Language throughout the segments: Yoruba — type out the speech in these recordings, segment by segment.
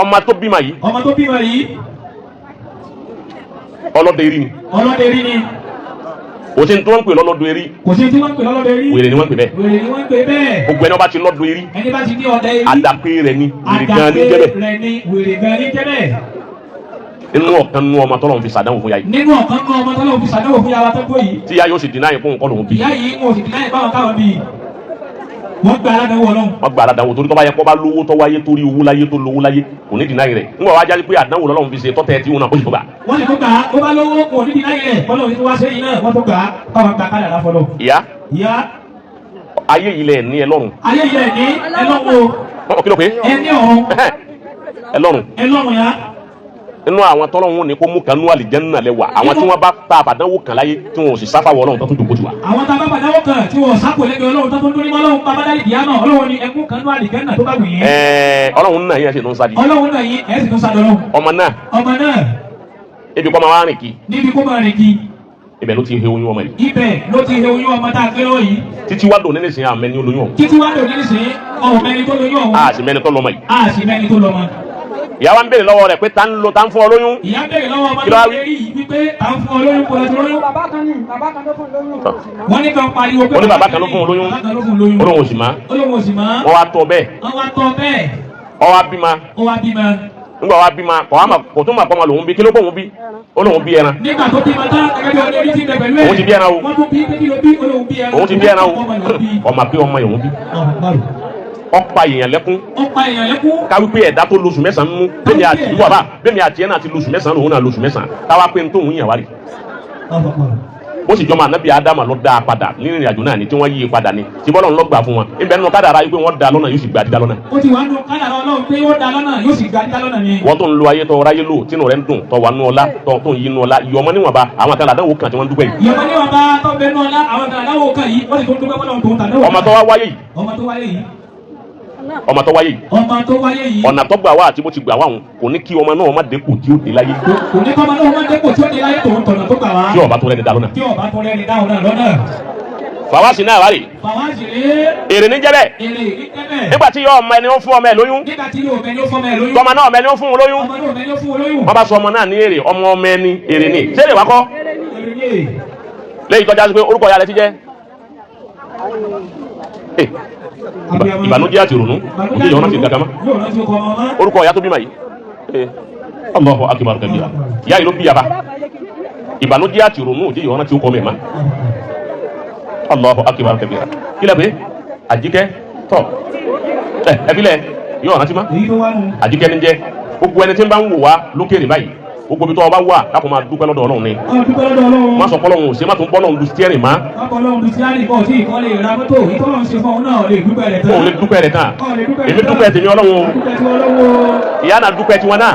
ọmọ tó bímọ yìí ọlọ́dẹ rí ni kò sí ní tí wọ́n ń pè lọ́lọ́dún erí wèrè ni wọ́n ń pè bẹ́ẹ̀ gbogbo ẹni wọ́n bá ti lọ́dún erí àdàpé rẹ̀ ni wèrè gan ní jẹ́bẹ̀ nínú ọ̀kan nínú ọmọ tọ́lọ́run fi ṣàdánwò fún ya yìí tí ya yóò sì dínà yìí fún nǹkan lòun bí wọ́n gba aládàáwò torí tó bá yẹ kó bá lówó tó wáyé torí owó láyé tó lówó láyé kò ní dínà yìí rẹ̀ ń wà wá jáde pé àdánwò lọ́lọ́run fi ṣe tọ́tẹ̀ tí wọn náà kó sì tó gbà. wọ́n lè tó gbà ó bá lówó kò ní dínà yìí rẹ̀ kọ́lọ́ ní wá sẹ́yìn náà wọ́n tó gbà káwọn gbà kálẹ̀ láfọlọ́. ìyá ayé yìí lẹ̀ ní ẹ lọ́rùn. ayé yìí lẹ̀ ní ẹ lọ́rùn o. kí ló pé. ẹ ní ọ̀run. ẹ lọ́rùn. ẹ lọ́rùn ya. inú àwọn tọ́lọ́hún ni kó mú kanú àlìjẹ́nnà lẹ́wà àwọn tí wọ́n bá ta àbàdánwò kan láyé tí wọ́n ò sì sáfà wọ ọlọ́run tó tún dòkó tiwa. àwọn tá a bá àbàdánwò kan tí wọ́n sápò lẹ́gbẹ̀ẹ́ ọlọ́run tó tún dúró ní ọlọ́run bàbá dálì ìyá náà ọlọ́run ni ẹkún kanú àlìjẹ́nnà tó bá wù yín. ọlọ́run náà yẹn sì tún sádi. ọlọ́run náà yín ẹ̀ sì tún sádi ọlọ́run. ọmọ náà ibi kọ́ máa wá rìn kí. níbi kó máa rìn kí. ibẹ̀ ló ti he oyún ọmọ yìí. ibẹ̀ ló ti he oyún ọmọ tá a gbé lọ́wọ́ yìí. títí wá dò nílẹ̀ sìn àmẹ́ni olóyún ọ̀hún. títí wá dò nílẹ̀ sìn ọ̀mẹ́ni tó lóyún ọ̀hún. a sì mẹ́ni tó lọ́mọ yìí. a sì mẹ́ni tó lọ́mọ. ìyá wa ń béèrè lọ́wọ́ rẹ̀ pé ta ń fún ọ lóyún. ìyá béèrè lọ́wọ́ ọmọ tó lérí yìí wípé ta ń fún ọ lóyún kò lọ́tọ́ lóyún. bàbá kan ló fún lóyún. wọ́n ní kan pariwo pé bàbá kan ló fún lóyún. olóhùn òsì má. wọ́n wá tọ́ bẹ́ẹ̀. ó wá bímọ. nígbà wá bímọ kò tún mà kọ́ ma lòun bí kí ló kó òun bí olóhùn bí ẹran. nígbà tó bímọ tán ẹgbẹ́ bí ọdún ti bẹ pẹ̀lú ẹ̀. òun ti bí ẹran o. wọ́n tún bí pé kí ló bí olóhùn bí ẹran. òun ti bí ẹran o. ọmọ pé ọmọ yòówù bí. ọ̀pá èèyàn lẹ́kún. ká wípé ẹ̀dá tó lóṣù mẹ́sàn-án mú bẹ́ẹ̀ni àti ìlú àbá bẹ́ẹ̀ni àti ẹ̀ náà ti lóṣù mẹ́sàn-án lòun náà lóṣù mẹ́sàn-án táwa pé ní tóun yàn wá rí. ó sì jọmọ ànábì ádámà ló dá a padà nínú ìrìnàjò náà ni tí wọ́n yí i padà ni tí bọ́lọ̀ ń lọ gbà fún wọn ibẹ̀ nínú kádàrá yìí pé wọ́n da lọ́nà yóò sì gba dídá lọ́nà. ó ti wá nù kádàrá ọlọ́run pé ó da lọ́nà yóò sì gba dídá lọ́nà ni. wọ́n tó ń lo ayé tó ráyé lò tínú rẹ̀ ń dùn tó wà nù ọlá tó ń yí nù ọlá yọmọ níwọ̀nba àwọn kan àdáwò kan tí wọ́n ń dúpẹ́ yìí. yọmọ níwọ̀nba tó bẹ nù ọlá àwọn kan àdáwò kan yìí wọ́n sì tó dúpẹ́ fọlọ́run tó ń tàdáwò. ọmọ tó wáyé yìí ọ̀nà tó gbà wá àti bó ti gbà wá òun kò ní kí ọmọ náà má dépò tí ó dé láyé. kò ní kí ọmọ náà má dépò tí ó dé láyé tòun tọ̀nà tó gbà wá. tí ọba tó rẹ́ni dá lọ́nà. fàwásì náà wárì. èrè ní jẹ́bẹ̀. nígbà tí yọ ọmọ ẹni ó fún ọmọ ẹ lóyún. tọmọ náà ọmọ ẹni ó fún un lóyún. wọ́n bá sọ ọmọ náà ní èrè ọmọ ẹni èrè ní. ṣé èrè wá kọ́? lẹ́yìn tọ́já sí pé orúkọ ìyá rẹ ti jẹ́ ìbànújẹ́ àti ìrònú òkè ìyọ̀nà ti gàgàmá orúkọ ìyá tó bímọ yìí Allahu akbar kabira ìyá yìí ló bí yaba ìbànújẹ́ àti ìrònú òkè ìyọ̀nà ti kọ́ mẹ́ma Allahu akbar kabira kílẹ̀ pé àjíkẹ́ tọ̀ ẹbílẹ̀ yọ̀nà ti má àjíkẹ́ ní jẹ́ gbogbo ẹni tí ń bá ń wò wá lókèrè báyìí gbogbo ibi tó ọba wà lákò máa dúpẹ́ lọ́dọ̀ Ọlọ́run ni má sọ fọlọ́run ò ṣe má tún bọ́ lọ́run lu stiẹ́rìn má. o lè dúpẹ́ rẹ̀ tán èmi dúpẹ́ tèmi Ọlọ́run o ìyá náà dúpẹ́ tiwọn náà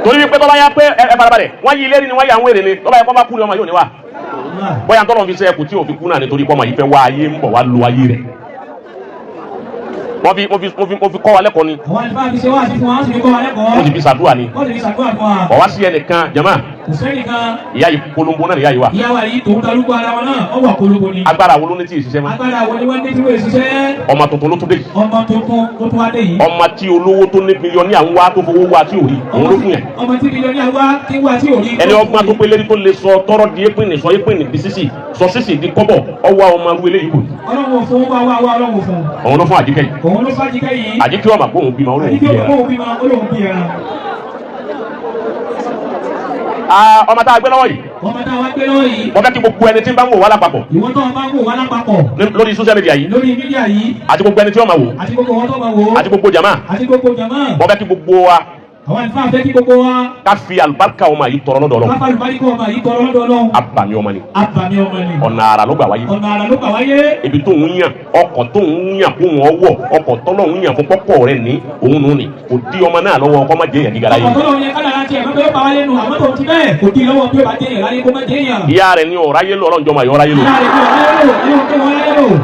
torí wípé tọ́ba yá pé ẹ farabalẹ̀ wọ́n yí ilé rí ni wọ́n yà ń wèrè ni tọ́ba yẹ kọ́ bá kú ni ọmọ yóò ní wà bóyá tọ́lọ́run fi sẹ́yẹ kù tí òfin kú náà nítorí pọ́mọ yìí fẹ́ wá ayé ń bọ̀ wá lu ayé rẹ̀ wọ́n fi kọ́ wa lẹ́kọ̀ọ́ ni. àwọn àlùfáà fi ṣe wá sí fún wa sì fi kọ́ wa lẹ́kọ̀ọ́. wọ́n ti fi ṣàdúrà ni. wọ́n ti fi ṣàdúrà fún wa. ọ̀wá sí ẹnìkan jama. kò sẹ́nìkan. ìyá yìí polongo náà ìyá yìí wa. ìyá wa yìí tòun talúkọ ara wọn náà ó wà polongo ni. agbára wo ló ní tí ì ṣiṣẹ́ mọ́. agbára wo ni wọ́n ní tí wọ́n ṣiṣẹ́. ọmọ tuntun ló tún dé yìí. ọmọ tuntun ló tún wá dé yìí. ọmọ tí olówó tó ní mílíọ̀nù àwọn wa tó fowó wa tí ò rí òun ló fún yẹn. ọmọ tí mílíọ̀nù àwọn wa tí wà tí ò rí. ẹni ọgbọ́n tó pé lérí tó lè sọ tọrọ di épìnì sọ épìnì di sísì sọ sísì di kọ́bọ̀ ọwọ́ ọmọ arú eléyìí kò. ọlọ́run fún wa ọlọ́run fún. òun ló fún àjíkẹ́ yìí. òun ló fún àjíkẹ́ yìí. àjíkẹ́ ọmọ àgbóhùn bímọ olóhùn bí ẹran. ọmọ tá a gbé lọ́wọ́ yìí. wọ́n fẹ́ kí gbogbo ẹni tí ń bá ń wò wá lápapọ̀. ìwọ́n tó ń bá ń wò wá lápapọ̀. lórí social media yìí. lórí mídíà yìí. àti gbogbo ẹni tí wọ́n máa wò. àti gbogbo wọn tó máa wò. àti gbogbo jama. àti gbogbo jama. wọ́n fẹ́ kí gbogbo wa. àwọn àlùfáà fẹ́ kí gbogbo wa. ká fi àlùbáríkà ọmọ yìí tọrọ lọ́dọ̀ Ọlọ́run. ká fi àlùbáríkà ọmọ yìí tọrọ lọ́dọ̀ Ọlọ́run. abàmì ọmọ ni. abàmì ọmọ ni. ọ̀nà àrà ló gbà wáyé. ọ̀nà àrà ló gbà wáyé. ibi tó ń yàn ọkọ̀ tó ń yàn kó wọn wọ̀ ọkọ̀ tọ́lọ̀ ń yàn fún pọ́pọ̀ rẹ̀ ní òun nù ni kò di ọmọ náà lọ́wọ́ ọkọ̀ má jẹ́ yàn gíga láyé. ọkọ̀ tọ́lọ̀ yẹn kádà láti ẹ̀ mọ́tò bá wáyé nù àmọ́ tó ti bẹ́ẹ̀ kò di lọ́wọ́ bí ó bá jẹ́ yàn láyé kó má jẹ́ yàn. ìyá rẹ̀ ni ọ̀rá yé lò ọlọ́njọ́ máa yọ ọ̀rá yé lò.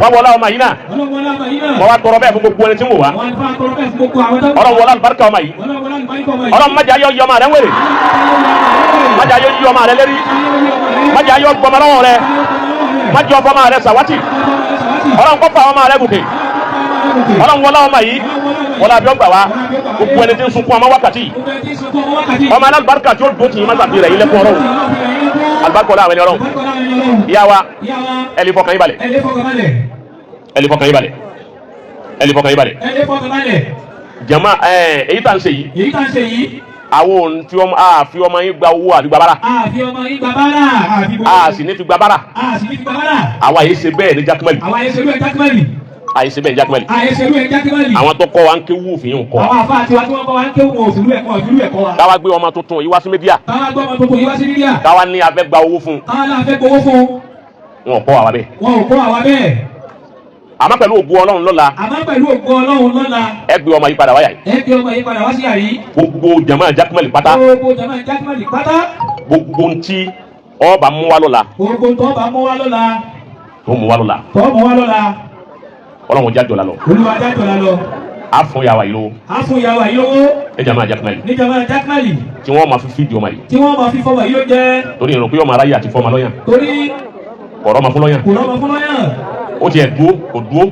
wọ́n wọlé ọmọ yìí náà. wọ́n wá tọrọ bẹ́ẹ̀ fún gbogbo ẹni tí ń wò wá. ọlọ́run wọlé àlùbáríkà ọmọ yìí. ọlọ́run má jẹ́ ayọ̀ yọ ọmọ rẹ̀ ń wèrè. má jẹ́ ayọ̀ yọ ọmọ rẹ̀ lérí. má jẹ́ ayọ̀ gbọmọ lọ́wọ́ rẹ̀. má jẹ́ ọfọ ọmọ rẹ̀ sàwátì. ọlọ́run kọ́ fà ọmọ rẹ̀ gòkè. ọlọ́run wọlé ọmọ yìí wọlé àbí ọgbà wa gbogbo ẹni tí ń sunkún ọmọ wákàtí ọmọ alábàárìkà tí ó dùn tì í má gbàgbé rẹ̀ yìí lẹ́kọ̀ọ́ ọlọ́run alibarika ọlọ́run àwọn ẹni ọlọ́run ìyá wa ẹlẹ́ fọkàn yín balẹ̀ ẹlẹ́ fọkàn yín balẹ̀ ẹlẹ́ fọkàn yín balẹ̀ jama èyí tá n ṣe yìí àwọn fi ọmọ yín gba owó àbí gbàbára a sì ní fi gbàbára àwa yìí ṣe bẹ́ẹ̀ ní jákèmẹ́lì àyèsè bẹ́ẹ̀ ní jákèmẹ́lì àwọn tó kọ́ wa ń kéwú òfin yìí ń kọ́ káwa gbé ọmọ tuntun yìí wá sí mídíà káwa ní a fẹ́ gba owó fún wọn kọ́ àwa bẹ́ẹ̀ àmọ́ pẹ̀lú ògo Ọlọ́run lọ́la ẹ gbé ọmọ yìí padà wáyà yìí gbogbo jama jákèmẹ́lì pátá gbogbo ntí ọba mú wa lọ́la tó mú wa lọ́la Ọlọ́run jájọ la lọ a fún yàwá yìí lówó ẹ jama jákèmẹ́lì tí wọ́n máa fi fídì ọmọ yìí torí ìrùn pé ọmọ aráyè àti fọmọ lọ́yàn kọ̀ọ̀rọ̀ ọmọ fún lọ́yàn ó tiẹ̀ dúó kò dúó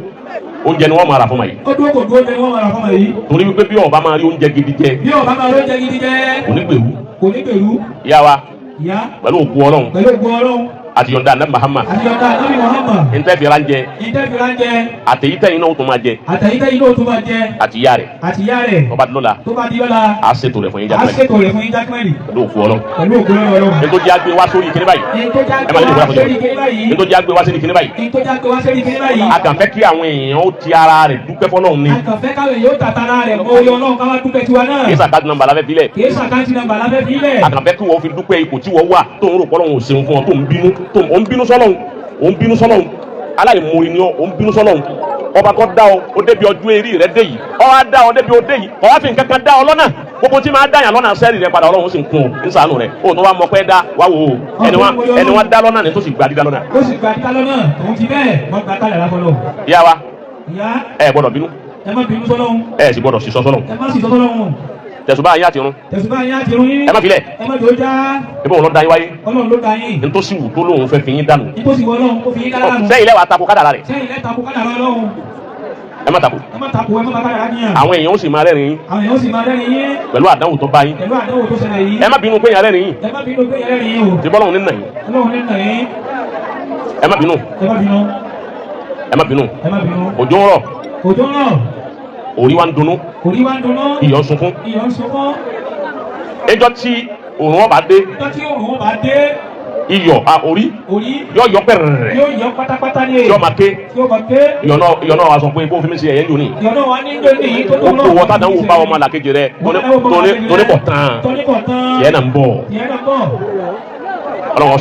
oúnjẹ ni wọ́n máa rà fún ma yìí. ó dúró kò dúró ni wọ́n máa rà fún ma yìí. torí wípé bí ọba máa rí oúnjẹ gidi jẹ. kò ní gbèrú. ìyá wa pẹ̀lú òkú Ọlọ́run àti yọ̀ǹda anabi Muhammad ntẹ́ fi ránjẹ àtẹ̀yítẹ́ iná tó máa jẹ àti ìyá rẹ̀ tó bá di lọ́la a ṣètò rẹ̀ fún yín jákèmẹ́lì pẹ̀lú òkú Ọlọ́run nítorí àgbẹ̀ wá sórí ìkíní báyìí ẹ máa lè wúra fún yín nítorí àgbẹ̀ wá sórí ìkíní báyìí a kàn fẹ́ kí àwọn èèyàn ó ti ara rẹ̀ dúpẹ́ fọ́lọ́run ni kì í sàkáàtì nàmbà láfẹ́ bílẹ̀ a kàn fẹ́ kí wọ́n fi dúpẹ́ ipò tí wọ́n wà tó ń rò pọ́lọ́run ò ṣeun fún ọ tó ń bínú o ń bínú sọ́lọ́hun aláìmoore ni o ń bínú sọ́lọ́hun ọba tó dá ọ ó débi ọdún eré rẹ dé yìí ọ wá dá ọ débi ọdẹ yìí ọ wá fi nǹkan kan dá ọ lọ́nà gbogbo tí máa dáyàn lọ́nà sẹ́ẹ̀rì rẹ padà Ọlọ́run sì ń kún ọ ń ṣàánú rẹ o tó wá mọ pé dá wá wò ó ẹni wọn dá lọ́nà ni tó sì gba dídá lọ́nà. òun ti bẹ́ẹ̀ wọ́n gba kálẹ̀ láfọlọ́. ìyá wa ẹ gbọ́dọ̀ bínú ẹ má bínú sọ́lọ́hun ẹ sì gbọ́dọ̀ sísọ sọ́lọ́hun tẹ̀sùbá yín àti irun ẹ má filẹ̀ ẹ bọ́ wọn lọ da yín wáyé ntòsí wù tó lóun fẹ́ fi yín dànù sẹ́yìn lẹ́wà tako kádàrá rẹ̀ ẹ má tako àwọn èèyàn ó sì máa rẹ́rìn yín pẹ̀lú àdánwò tó bá yín ẹ má bínú pé yín rẹ́rìn yín tí bọ́lọ́hún ní nà yín ẹ má bínú òjò ń rọ̀ orí wa ń dunnú iyọ̀ ń sunkún ẹjọ́ tí òòrùn ọba dé iyọ̀ orí yóò yọ pẹ̀rẹ̀rẹ̀ yóò máa ké iyọ̀ náà wá sọ pé bó fi mi ṣe ẹ̀yẹ́ jò ní ó kó wọ́tá náà wò bá ọmọ làkejì rẹ̀ tó ní pọ̀ tán yẹn náà ń bọ̀ Ọlọ́run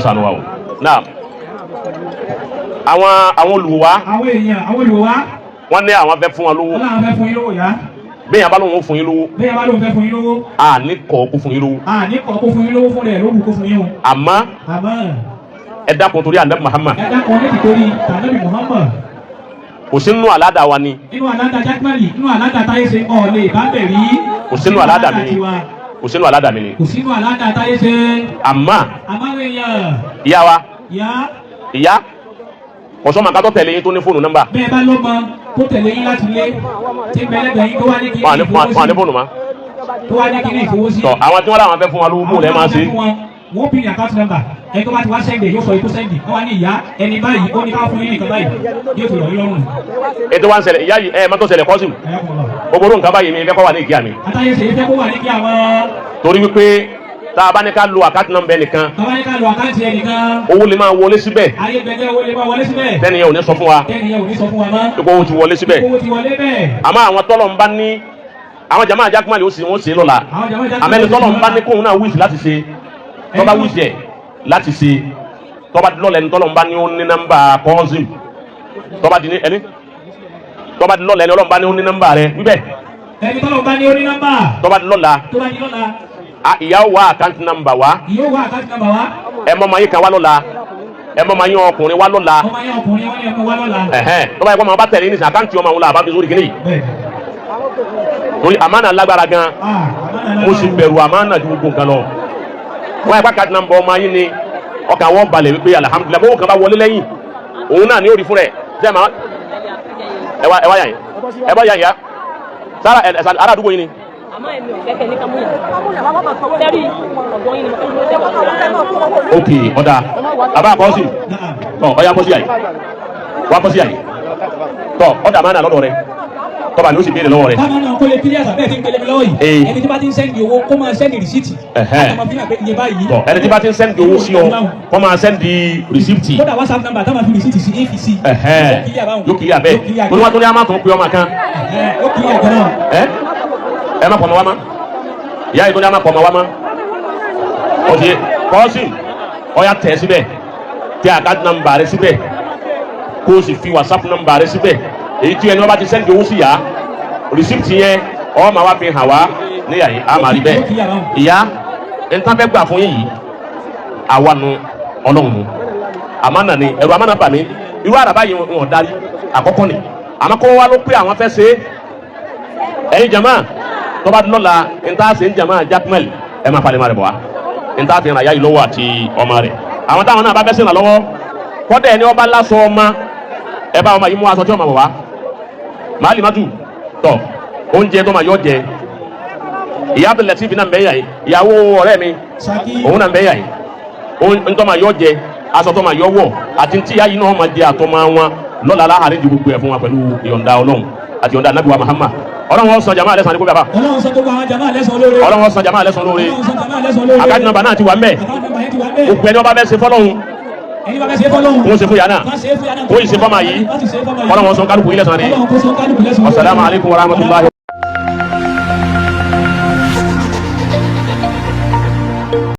ṣàánú wa o náà àwọn olùwà wọ́n ní àwọn fẹ́ fún wọn lówó. bẹ́ẹ̀ yẹn bá lóun fún yín lówó. a ní kọ́ kó fún yín lówó. fún rẹ̀ lóògùn kó fún yín o. àmọ́ ẹ dákun torí anabi Muhammad. kò sí nínú àládà wa ni. inú àládà jákèmẹ́lì inú àládà táyé ṣe ọ̀ọ́lẹ̀ ìbábẹ̀ rí. kò sínú àládà mi ni. kò sínú àládà táyé ṣe. àmọ́ ìyá wa ìyá kọ̀sọ́ màkà tó tẹ̀lé yín tó ní fóònù nọ́mbà. bẹ́ẹ̀ bá ló mọ tó tẹ̀lé yín láti lé tí bẹ́lẹ́gbẹ̀ẹ́ yín tó wá ní kí ní ìfowósí. wọn ní fóònù ma. tó wá ní kí ní ìfowósí. tọ àwọn tí wọn làwọn fẹ́ fún wa lówó lẹ máa ṣe. wọ́n bí ní àkáǹtì nọ́mbà ẹni tó bá ti wá sẹ́ndẹ̀ yóò sọ ètò sẹ́ndì wọ́n wá ní ìyá ẹni báyìí ó ní ká fún yín nìkan báyìí yóò tó lọ́ọ́ lọ́rùn. ètò wa ń ṣẹlẹ̀ ìyá yìí mọ́tò ṣẹlẹ̀ kọ́sìm gbogbo nǹkan báyìí mi fẹ́ kọ́ wà ní ìkíyà mi. àtàyè ṣèyí fẹ́ kó wà ní ìkíyà wọn. torí wípé tá a bá ní ká lo àkáǹtì nọ́mbà ẹnìkan. owó lè máa wọlé síbẹ̀. tẹ́ni yẹn ò ní sọ fún wa. ipò owó ti wọlé síbẹ̀. àmọ́ àwọn tọ́lọ̀ ń bá ní àwọn jama jákèmẹ́lì wọ́n ṣe lọ́la. àmẹ́ni tọ́lọ̀ ń bá ní kóun náà wíìsì láti ṣe tọ́ba wíìsì ẹ̀ láti ṣe tọ́ba lọ́lẹ̀ ní tọ́lọ̀ ń bá ní ó ní nọ́mbà kọ́ọ́sìm tọ́ba di ní ẹni tọ́ba di lọ́lẹ̀ ní ọlọ́run bá ní ó ní nọ́mbà rẹ wíbẹ̀. ẹni tọ́lọ̀ ń bá ní ó ní nọ́mbà. tọ́ba di lọ́la ìyàwó wa àkáǹtì nàmbà wa. ẹ mọ́ ma yín kan wá lọ́la ẹ mọ́ ma yín ọkùnrin wá lọ́la. tọ́ba yẹ kó ma bá tẹ̀lé ní sàn àkáǹtì ọmọ àwọn la àbá fi sórí kìnìyí. torí àmánà lágbára gan mo sì bẹ̀rù àmánà ju gbogbo nǹkan lọ. wọ́n yẹ kó àkáǹtì nàmbà ọmọ yín ni ọkàn wọn balẹ̀ wípé alihamudulilayi bó kàn bá wọlé lẹ́yìn òun náà ní ó rí fún rẹ̀ ẹ wá yàn yín ẹ bá yàn yá sára ara àdúgbò yín ni. àmọ́ èmi ò kẹ́kẹ́ ní kámúyà sẹ́rí ọ̀dọ́ yín ni mo fẹ́ lọ sẹ́wọ̀n. ok ọ̀dà àbá àkọ́sí tọ́ ọ̀yà kọ́sí àyè wà kọ́sí àyè tọ́ ọ̀dà máa nà lọ́dọ̀ rẹ tọ́ba ni ó sì béèrè lọ́wọ́ rẹ. báwo náà kó lè kílíà sábẹ́ tí ń gbélé mi lọ́wọ́ yìí ẹni tí bá ti ń sẹ́ndì owó kó máa sẹ́ndì rìsíìtì ẹni tí bá ti ń sẹ́ndì owó sí ọ kó máa sẹ́ndì rìsíìtì. kódà whatsapp number táwọn fi rìsíìtì sí apc yóò kílíà bẹ́ẹ̀ tó ní wá tó ní a máa tún pé ọmọ kan. ó kílíà gan náà. ẹ má pọ̀ ọmọ wa ma ìyá yìí tó ní a máa pọ̀ ọmọ wa ma ọ̀sì kọ́ọ̀sì ọ̀yà tẹ̀ síbẹ̀ tẹ àkáàdì nàmbà rẹ síbẹ̀ kó o sì fi whatsapp nàmbà rẹ síbẹ̀ èyí tí ẹni wọn bá ti sẹ́ndì owó sí yá rìsíptì yẹn ọ̀ máa wá fi hàn wá níyà yìí a máa rí bẹ́ẹ̀ ìyá nǹkan fẹ́ gbà fún yín yìí àwa nu ọlọ́run nu àmánà ni ẹ̀rù àmánà bà mí irú àràbá yìí wọn darí àkọ́kọ́ ni àmọ́ kó wá ló pé àwọn fẹ́ ṣe ẹ̀yin jama tó bá lọ́la nta ṣe ń jama jákmẹ́lì ẹ̀ máa falẹ̀ máa rẹ̀ bọ̀ wá nta fi hàn yá yìí lọ́wọ́ àti ọmọ rẹ̀ àwọn táwọn náà bá fẹ́ sìn lọ́wọ́ kọ́dẹ̀ ẹni ọba lásọ ọmọ ẹ bá ọmọ yìí mú aṣọ tí ọmọ bọ̀ wá màálì mátù tọ oúnjẹ tó máa yọ jẹ ìyá Abdul Latif náà ń bẹ yà yìí ìyàwó ọ̀rẹ́ mi òun náà ń bẹ yà yìí ohun tó máa yọ jẹ aṣọ tó máa yọ wọ àti tí ìyá yìí náà máa jẹ àtọmọ wọn lọ́la láhàrin ju gbogbo ẹ̀ fún wa pẹ̀lú ìyọ̀ǹda Ọlọ́run àti ìyọ̀ǹda Ànábì wa Muhammad Ọlọ́run sọ jama alẹ́ sàn ní kó bàbá Ọlọ́run sọ gbogbo àwọn jama alẹ́ sàn lóore Ọlọ́run sọ jama alẹ́ sàn lóore àkáàdì nọ́mbà náà ti wà mẹ́ gbogbo ẹni ọba bẹ́ẹ̀ ṣe fọ́lọ́hún wọ́n ṣe fún yàrá wọ́n yìí ṣe fọ́mà yìí Ọlọ́run sọ kálukú ilẹ̀ sàn ní. Assalamu alaikum warahmatullahi